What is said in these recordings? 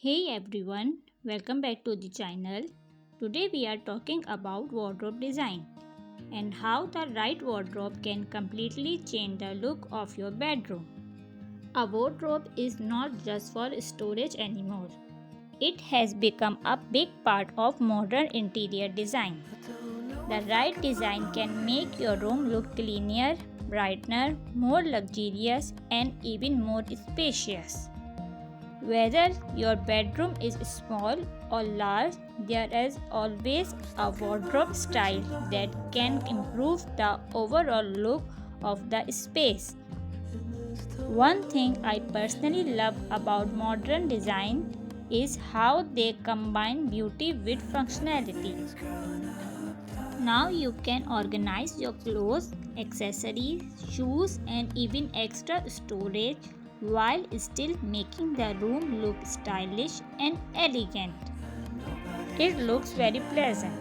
Hey everyone, welcome back to the channel. Today we are talking about wardrobe design and how the right wardrobe can completely change the look of your bedroom. A wardrobe is not just for storage anymore. It has become a big part of modern interior design. The right design can make your room look cleaner, brighter, more luxurious, and even more spacious. Whether your bedroom is small or large, there is always a wardrobe style that can improve the overall look of the space. One thing I personally love about modern design is how they combine beauty with functionality. Now you can organize your clothes, accessories, shoes, and even extra storage while still making the room look stylish and elegant. It looks very pleasant.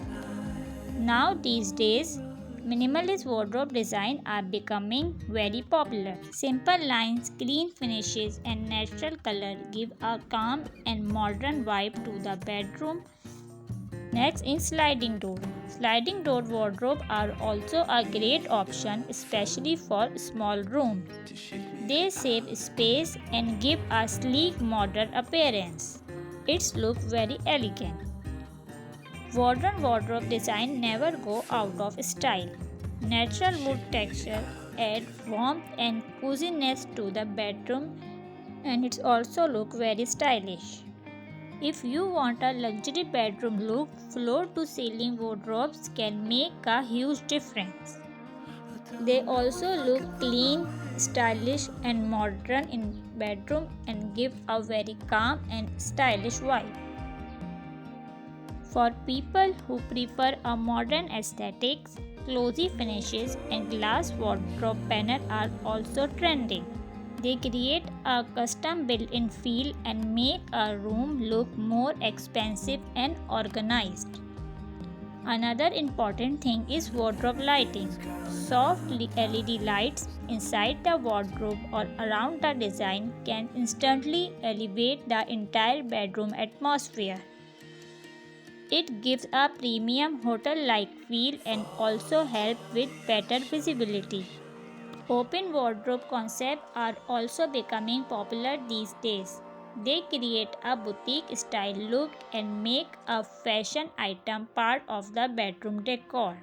Now, these days, minimalist wardrobe design are becoming very popular. Simple lines, clean finishes, and natural color give a calm and modern vibe to the bedroom. Next is sliding door. Sliding door wardrobe are also a great option, especially for small rooms. They save space and give a sleek modern appearance. Its look very elegant. Modern wardrobe design never go out of style. Natural wood texture add warmth and coziness to the bedroom, and it also look very stylish. If you want a luxury bedroom look, floor to ceiling wardrobes can make a huge difference. They also look clean, stylish, and modern in bedroom and give a very calm and stylish vibe. For people who prefer a modern aesthetics, glossy finishes and glass wardrobe panel are also trending. They create a custom built-in feel and make a room look more expansive and organized. Another important thing is wardrobe lighting. Soft LED lights inside the wardrobe or around the design can instantly elevate the entire bedroom atmosphere. It gives a premium hotel-like feel and also helps with better visibility. Open wardrobe concepts are also becoming popular these days. They create a boutique style look and make a fashion item part of the bedroom decor.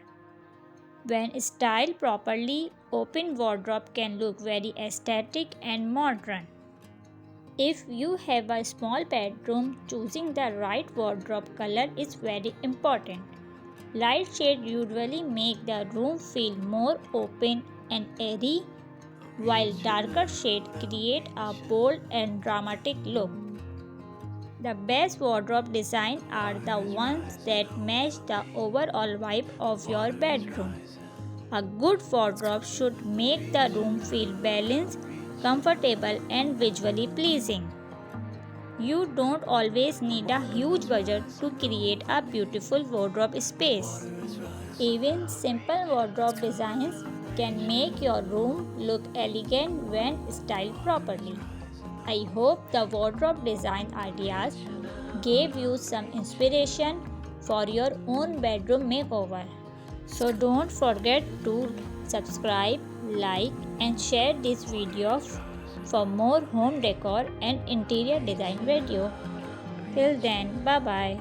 When styled properly, open wardrobe can look very aesthetic and modern. If you have a small bedroom, choosing the right wardrobe color is very important. Light shades usually make the room feel more open and airy, while darker shades create a bold and dramatic look. The best wardrobe designs are the ones that match the overall vibe of your bedroom. A good wardrobe should make the room feel balanced, comfortable, and visually pleasing. You don't always need a huge budget to create a beautiful wardrobe space. Even simple wardrobe designs can make your room look elegant when styled properly. I hope the wardrobe design ideas gave you some inspiration for your own bedroom makeover. So don't forget to subscribe, like, and share this video for more home decor and interior design video. Till then, bye bye.